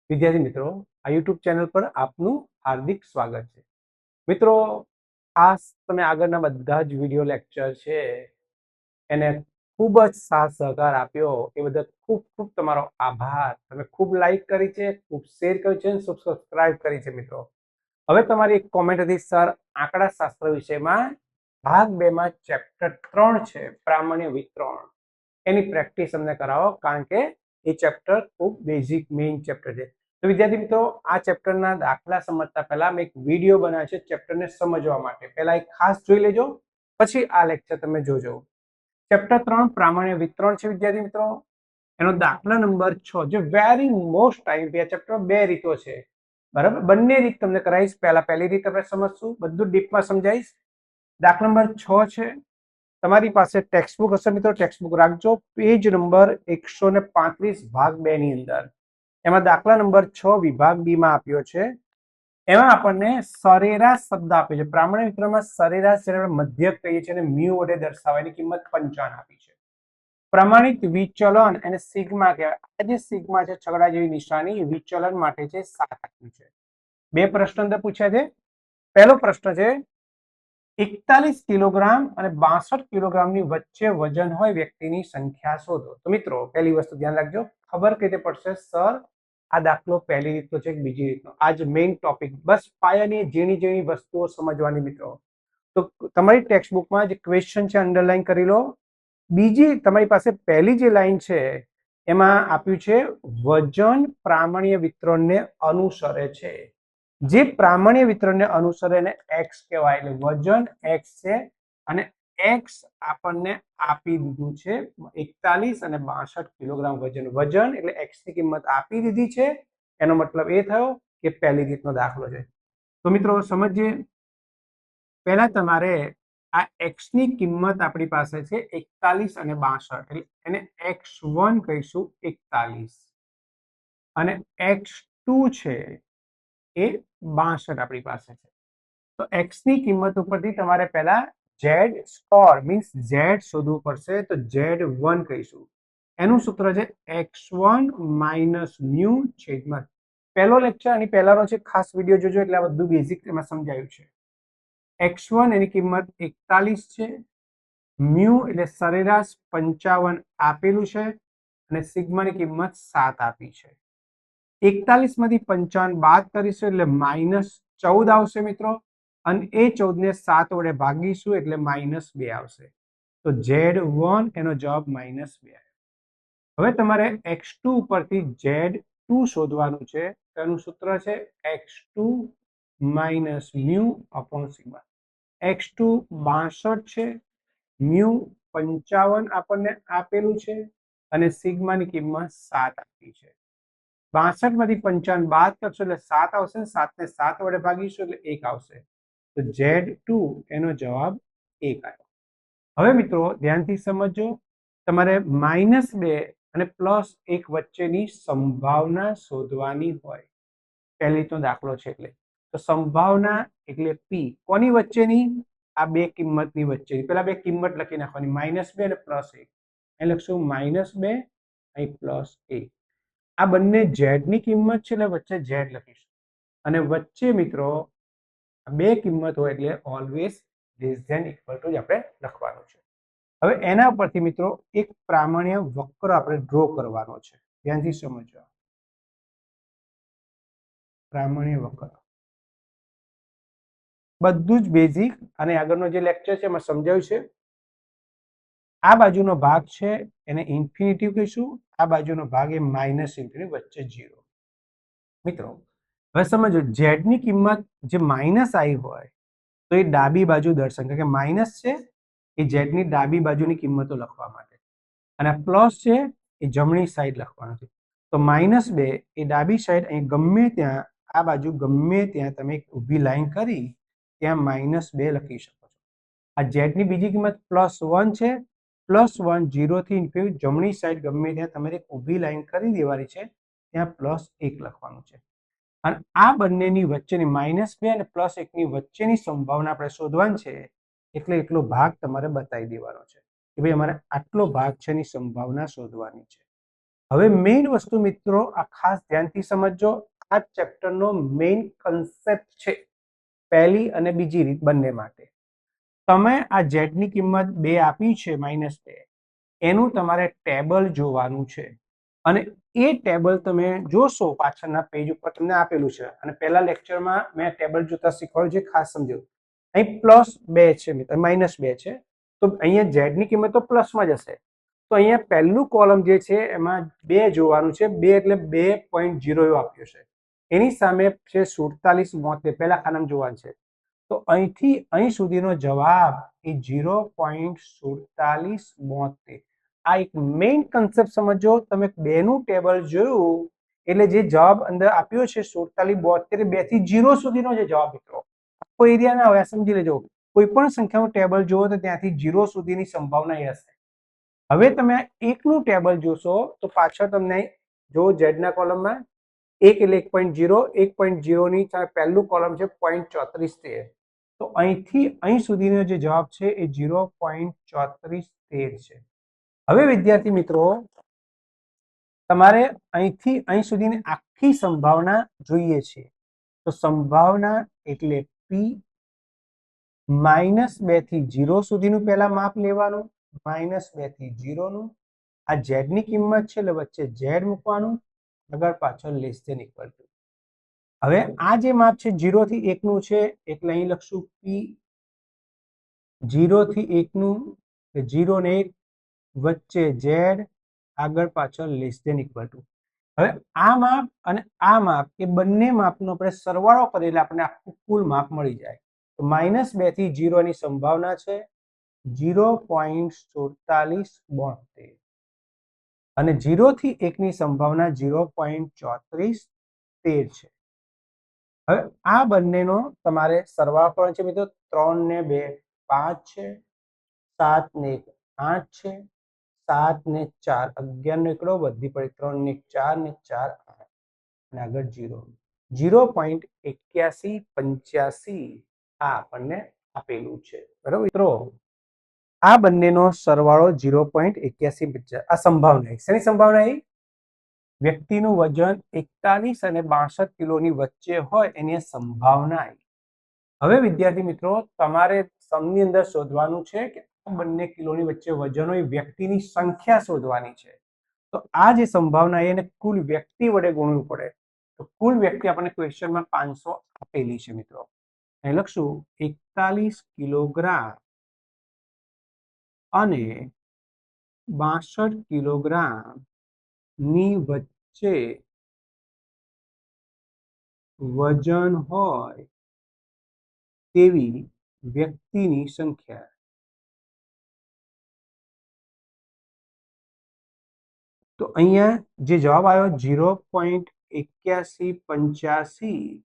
વિદ્યાર્થી મિત્રો, આ યુટ્યુબ ચેનલ પર આપનું હાર્દિક સ્વાગત છે. મિત્રો, આ તમે આગળના બધા જ વિડીયો લેક્ચર છે એને ખૂબ જ સાથ સહકાર આપ્યો એ બદલ ખૂબ ખૂબ તમારો આભાર. તમે ખૂબ લાઈક કરી છે, ખૂબ શેર કરી છે, સબસ્ક્રાઇબ કરી છે. મિત્રો, હવે તમારી એક કોમેન્ટ હતી, સર આંકડા શાસ્ત્ર વિષયમાં ભાગ 2 માં ચેપ્ટર 3 છે પ્રામાણ્ય વિતરણ, એની પ્રેક્ટિસ અમને કરાવો, કારણ કે એ ચેપ્ટર ખૂબ બેઝિક મેઇન ચેપ્ટર છે. તો વિદ્યાર્થી મિત્રો, આ ચેપ્ટરના દાખલા સમજતા પહેલા મેં એક વિડીયો બનાવ્યો છે ચેપ્ટરને સમજવા માટે. પહેલા એક ખાસ જોઈ લેજો, પછી આ લેક્ચર તમે જોજો. ચેપ્ટર 3 પ્રામાણ્ય વિતરણ છે વિદ્યાર્થી મિત્રો. એનો દાખલા નંબર 6 જે વેરી મોસ્ટ ટાઈમ આ ચેપ્ટરમાં બે રીતો છે, બરાબર. બંને રીત તમને કરાવીશ. પહેલી રીત આપણે સમજશું, બધું ડીપમાં સમજાવીશ. દાખલા નંબર 6 છે. તમારી પાસે ટેક્સ્ટબુક હશે મિત્રો, ટેક્સ્ટબુક રાખજો. પેજ નંબર 135 ભાગ 2 ની અંદર એમાં દાખલા નંબર 6 વિભાગ બી માં આપ્યો છે. એમાં આપણને સરેરાશ શબ્દ આપ્યો છે. પ્રામાણ્ય વિતરણમાં સરેરાશ જેને મધ્યક કહીએ છીએ અને મ્યુ વડે દર્શાવવા, એની કિંમત 55 આપી છે. પ્રમાણિત વિચલન અને સિગ્મા કહેવાય. આ જે સિગ્મા છે, છગડા જેવી નિશાની, વિચલન માટે છે 7 આપ્યું છે. બે પ્રશ્ન અંદર પૂછ્યા છે. પહેલો પ્રશ્ન છે, 41 કિલોગ્રામ અને 62 કિલોગ્રામની વચ્ચે વજન હોય વ્યક્તિની સંખ્યા શોધો. તો મિત્રો, પહેલી વસ્તુ ધ્યાન રાખજો, ખબર કઈ રીતે પડશે, સર આ દાખલો પહેલી રીતનો છે કે બીજી રીતનો. આજ મેઇન ટોપિક, બસ પાયાની ઝીણી ઝીણી વસ્તુઓ સમજવાની મિત્રો. તો તમારી ટેક્સ્ટબુકમાં જે ક્વેશ્ચન છે અંડરલાઈન કરી લો. બીજી તમારી પાસે પહેલી જે લાઈન છે એમાં આપ્યું છે વજન પ્રામાણ્ય વિતરણને અનુસરે છે. જે પ્રામાણ્ય વિતરણને અનુસરે એને x કહેવાય. એટલે વજન x છે અને x આપણને આપી દીધું છે 41 અને 62 કિલોગ્રામ વજન. વજન એટલે x ની કિંમત આપી દીધી છે. એનો મતલબ એ થયો કે પહેલી રીતનો દાખલો છે. તો મિત્રો સમજીએ. પહેલા તમારે આ x ની કિંમત આપણી પાસે છે 41 અને 62, એટલે એને x1 કહીશું 41 અને x2 છે એ 62 આપણી પાસે છે. તો x ની કિંમત ઉપરથી તમારે પહેલા z સ્કોર મીન્સ z શોધવું પડશે. તો z1 કહીશું. એનું સૂત્ર છે x1 માઇનસ મ્યુ છેદમાં. પહેલો લેક્ચર અને પહેલાનો છે, ખાસ વિડીયો જોજો એટલે આ બધું બેઝિક એમાં સમજાયું છે. x1 એની કિંમત 41 છે, મ્યુ એટલે સરેરાશ 55 આપેલું છે અને સિગ્માની કિંમત 7 આપી છે. 41 માંથી 55 બાદ કરીશું એટલે -14 આવશે મિત્રો, અને એ 14 ને 7 વડે ભાગીશું એટલે -2 આવશે. તો Z1 એનો જવાબ -2. હવે તમારે x2 ઉપરથી Z2 શોધવાનું છે. તેનું સૂત્ર છે x2 minus mu upon sigma. x2 62 છે, મ્યુ 55 આપણને આપેલું છે અને સિગ્માની કિંમત 7 આપી છે. 62 માંથી 55 બાદ કરશો એટલે 7 આવશે. 7 ને 7 વડે ભાગીશું એટલે 1 આવશે. તો Z2 એનો જવાબ 1 આવ્યો. હવે મિત્રો ધ્યાનથી સમજો. તમારે -2 અને +1 વચ્ચેની સંભાવના શોધવાની હોય. પહેલી તો દાખલો છે એટલે. તો સંભાવના એટલે P કોની વચ્ચેની? આ બે કિંમતની વચ્ચેની. પેલા બે કિંમત લખી નાખવાની, -2 અને +1. અહીં લખશું -2 અહીં +1. આ બંને z ની કિંમત છે એટલે વચ્ચે z લખીશું. અને વચ્ચે મિત્રો બે કિંમત હોય એટલે always less than equal to જ આપણે લખવાનું છે. હવે એના પરથી મિત્રો એક પ્રામાણ્ય વક્ર આપણે ડ્રો કરવાનો છે. ધ્યાનથી સમજો. પ્રામાણ્ય વક્ર બધું જ બેઝિક અને આગળનો જે લેક્ચર છે એમાં સમજાવ્યું છે. આ બાજુનો ભાગ છે એને ઇન્ફિનિટી કહીશું, આ બાજુનો ભાગ એ -ઇન્ફિનિટી, વચ્ચે 0. મિત્રો હવે સમજો, z ની કિંમત જે માઇનસ આવી હોય તો એ ડાબી બાજુ દર્શાવે, કે માઇનસ છે એ z ની ડાબી બાજુની કિંમતો લખવા માટે, અને પ્લસ છે એ જમણી સાઈડ લખવાનું છે. તો -2 એ ડાબી સાઈડ અહીં ગમે ત્યાં, આ બાજુ ગમે ત્યાં તમે એક ઊભી લાઈન કરી ત્યાં -2 લખી શકો છો. આ z ની બીજી કિંમત +1 છે. +1 0 થી ઇન્ફિનિટી, જમણી સાઈડ ગમે ત્યાં તમારે એક ઊભી લાઈન કરી દેવાની છે, ત્યાં +1 લખવાનું છે. અને આ બંનેની વચ્ચેની -2 અને +1 ની વચ્ચેની સંભાવના આપણે શોધવાની છે. એટલે એટલો ભાગ તમારે બતાવી દેવાનો છે કે ભાઈ અમારે આટલો ભાગ છે એની સંભાવના શોધવાની છે. હવે મેઇન વસ્તુ મિત્રો આ ખાસ ધ્યાનથી સમજજો, આ ચેપ્ટરનો મેઇન કન્સેપ્ટ છે પહેલી અને બીજી રીત બંને માટે. તમે આ ઝેડની કિંમત 2 આપી છે -2, એનું તમારે ટેબલ જોવાનું છે અને એ ટેબલ તમે જોશો પાછળના પેજ ઉપર તમને આપેલું છે અને પહેલા લેક્ચરમાં મેં ટેબલ જોતા શીખવાડ્યું છે, ખાસ સમજો. અહીં +2 છે મિત્રો, -2 છે, તો અહીંયા ઝેડની કિંમત તો પ્લસમાં જ હશે. તો અહીંયા પહેલું કોલમ જે છે એમાં 2 જોવાનું છે, 2 એટલે 2.0 એવું આપ્યું છે. એની સામે છે 47 72, પહેલા ખાનામાં જોવાનું છે. તો અહીંથી અહીં સુધીનો જવાબ એ 0.4772. આ એક મેઇન કન્સેપ્ટ સમજો. તમે 2 નું ટેબલ જોયું એટલે જે જવાબ અંદર આપ્યો છે 47 72, 2 થી 0 સુધીનો જે જવાબ મિત્રો, કોઈ એરિયા ના હોય, સમજી લેજો. કોઈ પણ સંખ્યાનું ટેબલ જુઓ તો ત્યાંથી 0 સુધીની સંભાવના એ હશે. હવે તમે 1 નું ટેબલ જોશો તો પાછળ તમને જો ઝેડના કોલમમાં 1 એટલે 1.0, 1.0 ની પહેલું કોલમ છે 0.3413. તો અહીંથી અહીં સુધીનો જે જવાબ છે એ 0.3413 છે. હવે વિદ્યાર્થી મિત્રો, તમારે અહીંથી અહીં સુધીની આખી સંભાવના જોઈએ છે. તો સંભાવના એટલે P -2 થી 0 સુધીનું પહેલા માપ લેવાનું, -2 થી 0 નું. આ ઝેડ ની કિંમત છે એટલે વચ્ચે ઝેડ મૂકવાનું, આગળ પાછળ લેસ ધેન ઇક્વલ ટુ. હવે આ જે માપ છે 0 થી 1 નું છે એટલે અહીં લખશું P 0 થી 1 નું, 0 ને 1, વચ્ચે ઝેડ, આગળ પાછળ લેસ ધેન ઇક્વલ ટુ. હવે આ માપ અને આ માપ એ બંને માપનો આપણે સરવાળો કરીએ એટલે આપણને આખું કુલ માપ મળી જાય. તો -2 થી 0 ની સંભાવના છે 0.4772 અને 0 થી 1 ની સંભાવના 0.3413 છે. હવે આ બંનેનો તમારે સરવાળો કરવાનો છે મિત્રો. 3 ને 2 5 છે, 7 ને 1 8 છે, 7 ને 4 11 નો એકડો વધી પડે, 3 ને 4 ને 4 8 અને આગળ 0, 0.8185 આ આપણને આપેલું છે. બરાબર મિત્રો, આ બંનેનો સરવાળો 0.8185. આ સંભાવના, શેની સંભાવના? એ વ્યક્તિનું વજન 41 અને 62 કિલોની વચ્ચે હોય એની સંભાવના. હવે વિદ્યાર્થી મિત્રો, તમારે સમની અંદર શોધવાનું છે કે આ બંને કિલોની વચ્ચે વજન હોય વ્યક્તિની સંખ્યા શોધવાની છે. તો આ જે સંભાવના એને કુલ વ્યક્તિ વડે ગુણવું પડે. તો કુલ વ્યક્તિ આપણને ક્વેશ્ચનમાં 500 આપેલી છે મિત્રો. અહીં લખશું 41 કિલોગ્રામ અને 62 કિલોગ્રામ ની વચ્ચે વજન હોય તેવી વ્યક્તિની સંખ્યા. તો અહીંયા જે જવાબ આવ્યો 0.8185,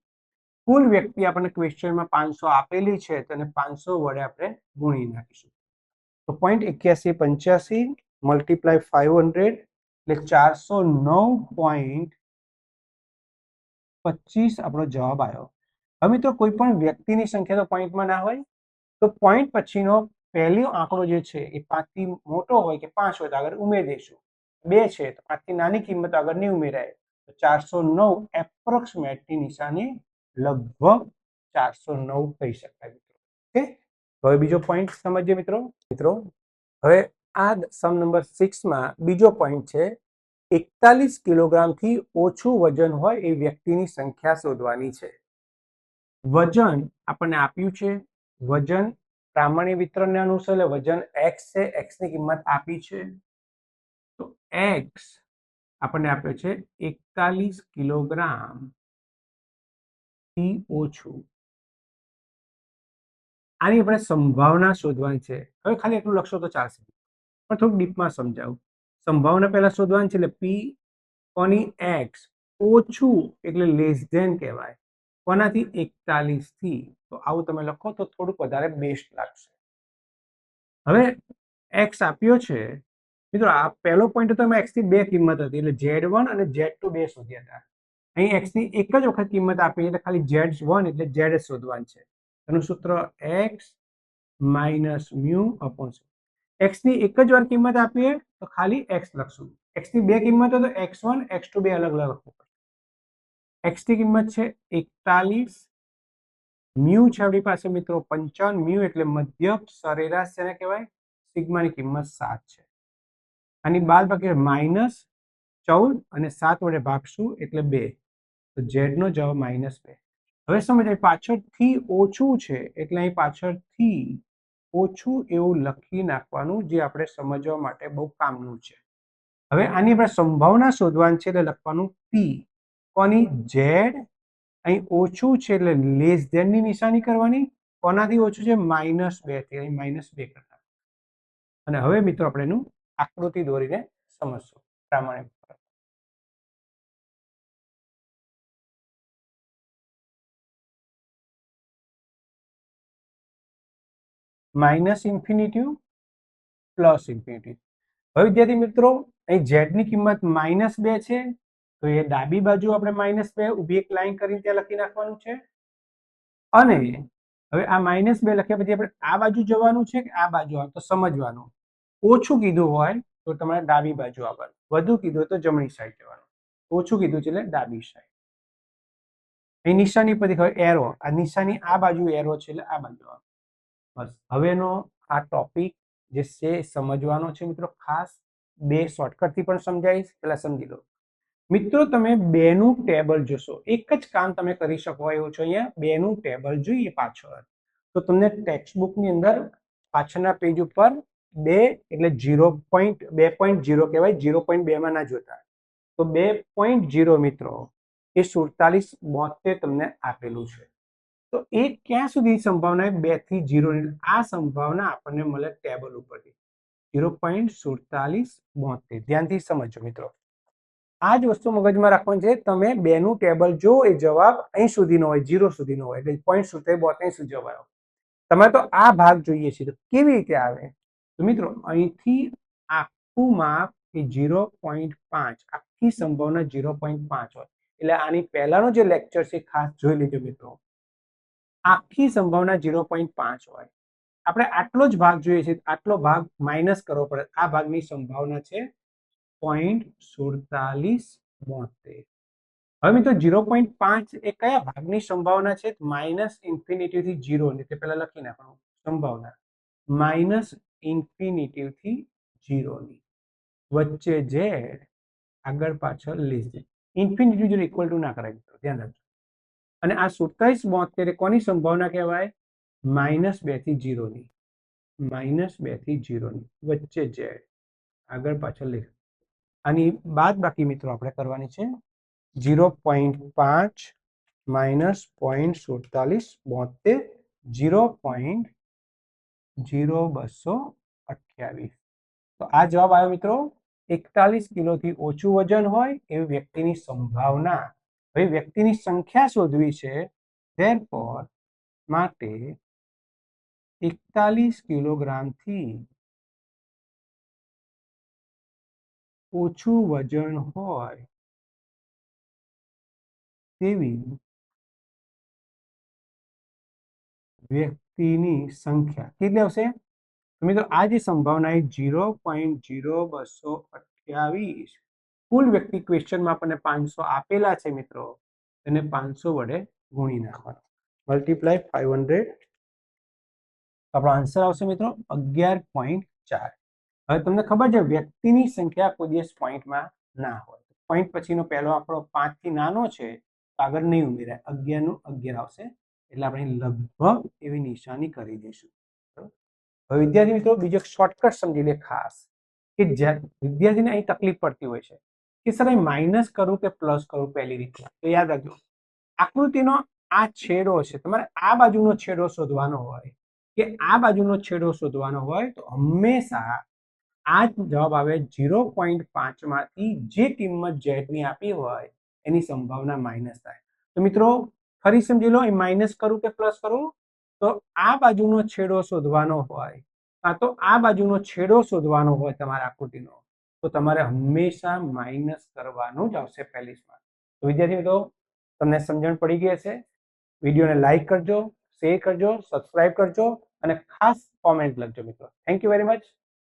કુલ વ્યક્તિ આપણને ક્વેશ્ચનમાં 500 આપેલી છે, તેને 500 વડે આપણે ગુણી નાખીશું. તો 0.8185 મલ્ટીપ્લાય 500 એટલે 409.25 આપણો જવાબ આવ્યો. હવે મિત્રો, કોઈ પણ વ્યક્તિની સંખ્યા તો પોઈન્ટમાં ના હોય, તો પોઈન્ટ પછીનો પહેલો આંકડો જે છે એ 5 થી મોટો હોય કે 5 હોય તો આગળ ઉમેરી દઈશું. 2 છે તો 5 થી નાની કિંમત આગળ નહીં ઉમેરાય. તો 409 એપ્રોક્સિમેટની નિશાની લગભગ 409 કહી શકાય મિત્રો. ઓકે, હવે બીજો પોઈન્ટ સમજીએ મિત્રો. હવે આ સમ નંબર 6 માં બીજો પોઈન્ટ છે 41 કિલોગ્રામથી ઓછું વજન હોય એ વ્યક્તિની સંખ્યા શોધવાની છે. વજન આપણને આપ્યું છે, વજન પ્રામાણિક વિતરણને અનુસરે વજન x છે, x ની કિંમત આપી છે. તો x આપણને આપ્યો છે 41 કિલોગ્રામ થી ઓછું. આની આપણે સંભાવના શોધવાની છે. હવે ખાલી એટલું લખશો તો ચાલશે, પણ થોડું ડીપમાં સમજાવું. સંભાવના પહેલા શોધવાની છે એટલે p કોની x ઓછું એટલે લેસ ધેન કહેવાય કોનાથી 41 થી. તો આવું તમે લખો તો થોડુંક વધારે બેસ્ટ લાગશે. હવે x આપ્યો છે મિત્રો, આ પહેલો પોઈન્ટ તો એમાં x ની 2 કિંમત હતી એટલે Z1 અને Z2 2 શોધ્યા હતા. અહીં x ની એક જ વખત કિંમત આપી એટલે ખાલી Z1 એટલે Z શોધવાનું છે. એનું સૂત્ર x minus mu upon x ની એક જ વાર કિંમત આપીએ તો ખાલી x લખશું, x ની બે કિંમત હોય તો x1 x2 બે અલગ અલગ લખવું પડે। x ની કિંમત છે 41, મ્યુ છે આપણી પાસે મિત્રો 55, મ્યુ એટલે મધ્યક સરેરાશ જેને કહેવાય, સિગ્માની કિંમત 7 છે। આની બાદ બાકી -14 અને 7 વડે ભાગશું એટલે 2, તો z નો જવાબ -2। હવે સમજાય પાછળથી ઓછું છે એટલે અહીં પાછળથી ઓછું એવું લખી નાખવાનું, જે આપણે સમજવા માટે બહુ કામનું છે। હવે આની આપણે સંભાવના શોધવાની છે એટલે લખવાનું p, કોની, z, અહીં ઓછું છે એટલે લેસ ધેન ની નિશાની કરવાની, કોનાથી ઓછું છે, -2 થી, અહીં -2 કરતા। અને હવે મિત્રો આપણે એનું આકૃતિ દોરીને સમજશું પ્રામાણિક। -Infinity plus infinity. હવે વિદ્યાર્થી મિત્રો અહીં z ની કિંમત -2 છે, તો એ ડાબી બાજુ આપણે -2 ઊભી એક લાઈન કરીને ત્યાં લખી નાખવાનું છે। અને હવે આ -2 લખ્યા પછી આપણે આ બાજુ જવાનું છે કે આ બાજુ આવવાનું, તો સમજવાનું, ઓછું કીધું હોય તો તમારે ડાબી બાજુ આવવાનું, વધુ કીધું હોય તો જમણી સાઈડ જવાનું। ઓછું કીધું છે એટલે ડાબી સાઈડ। અહીં નિશાની પરથી ખબર, એરો, આ નિશાની આ બાજુ એરો છે એટલે આ બાજુ આવવાનું। બસ હવેનો આ ટોપિક જે છે સમજવાનો છે મિત્રો ખાસ। બે શોર્ટકટથી પણ સમજાવીશ, પહેલા સમજી લો મિત્રો। તમે બેનું ટેબલ જોશો, એક જ કામ તમે કરી શકો એવું છે। અહીંયા બેનું ટેબલ જોઈએ પાછળ, તો તમને ટેક્સ્ટબુકની અંદર પાછળના પેજ ઉપર 2 એટલે 0.2.0 કહેવાય, 0.2 માં ના જોતા, તો 2.0 મિત્રો એ 4772 તમને આપેલું છે। તો એ ક્યાં સુધી સંભાવના, 2 થી 0, આ સંભાવના આપણને મળે ટેબલ ઉપરથી 0.4772। ધ્યાનથી સમજો મિત્રો, આ જ વસ્તુ મગજમાં રાખવાની છે। તમે બેનું ટેબલ જો એ જવાબ અહીં સુધીનો હોય, 0 સુધીનો હોય, એટલે 0.72 સુધી જવાબ આવ્યો। તમારે તો આ ભાગ જોઈએ છે, તો કેવી રીતે આવે, તો મિત્રો અહીંથી આખું માપ એ 0.5, આખી સંભાવના 0.5 હોય, એટલે આની પહેલાનો જે લેક્ચર છે ખાસ જોઈ લેજો મિત્રો। આખી સંભાવના 0.5 હોય, આપણે આટલો જ ભાગ જોઈએ છે, આટલો ભાગ માઇનસ કરવો પડે, આ ભાગની સંભાવના છે 0.4772। હવે મિત્રો 0.5 એ કયા ભાગની સંભાવના છે, -ઇન્ફિનિટી થી 0 ની, તે પહેલા લખી નાખવાનું સંભાવના, -ઇન્ફિનિટી થી 0 ની વચ્ચે જે આગળ પાછળ લેસ ધેન, ઇન્ફિનિટી જોડે ઇક્વલ ટુ ના કરાય મિત્રો, ધ્યાન રાખજો। અને આ 4772 કોની સંભાવના કહેવાય, -2 થી 0 ની, -2 થી 0 ની વચ્ચે જે આગળ પાછળ લેસ। આની બાદ બાકી મિત્રો આપણે કરવાની છે 0.5 -0.4772, 0.0228। તો આ જવાબ આવ્યો મિત્રો। 41 કિલોથી ઓછું વજન હોય એવી વ્યક્તિની સંભાવના, હવે વ્યક્તિની સંખ્યા શોધવી છે, ધેરફોર માટે 41 કિલોગ્રામથી ઓછું વજન હોય તેવી વ્યક્તિની સંખ્યા કેટલી આવશે, મિત્રો આ જે સંભાવના એ 0.0228, કુલ વ્યક્તિ ક્વેશ્ચનમાં આપણને 500 આપેલા છે મિત્રો, એને 500 વડે ગુણી નાખવાનો, મલ્ટીપ્લાય 500, આપણો આન્સર આવશે મિત્રો 11.4। હવે તમને ખબર છે વ્યક્તિની સંખ્યા કોઈ દિવસ પોઈન્ટમાં ના હોય, પોઈન્ટ પછીનો પહેલો આંકડો 5 થી નાનો છે, આગળ નહીં ઉમેરાય, 11 નું 11 આવશે, એટલે આપણે લગભગ એવી નિશાની કરી દઈશું। હવે વિદ્યાર્થી મિત્રો બીજો શોર્ટકટ સમજી લે ખાસ, કે વિદ્યાર્થીને અહીં તકલીફ પડતી હોય છે કે સર અહીં માઇનસ કરું કે પ્લસ કરું, પહેલી રીતે તો યાદ રાખજો આકૃતિનો આ છેડો છે, તમારે આ બાજુનો છેડો શોધવાનો હોય કે આ બાજુનો છેડો શોધવાનો હોય, તો હંમેશા આ જવાબ આવે 0.5 માંથી જે કિંમત z ની આપી હોય એની સંભાવના માઇનસ થાય। તો મિત્રો ફરી સમજી લો, માઇનસ કરું કે પ્લસ કરું, તો આ બાજુનો છેડો શોધવાનો હોય, કાં તો આ બાજુનો છેડો શોધવાનો હોય તમારા આકૃતિનો, તો તમારે હંમેશા માઇનસ કરવાનું જ આવશે પહેલી માં। તો વિદ્યાર્થી મિત્રો તમને સમજણ પડી ગઈ હશે। વિડીયોને લાઈક કરજો, શેર કરજો, સબસ્ક્રાઇબ કરજો અને ખાસ કોમેન્ટ લખજો મિત્રો। Thank you very much.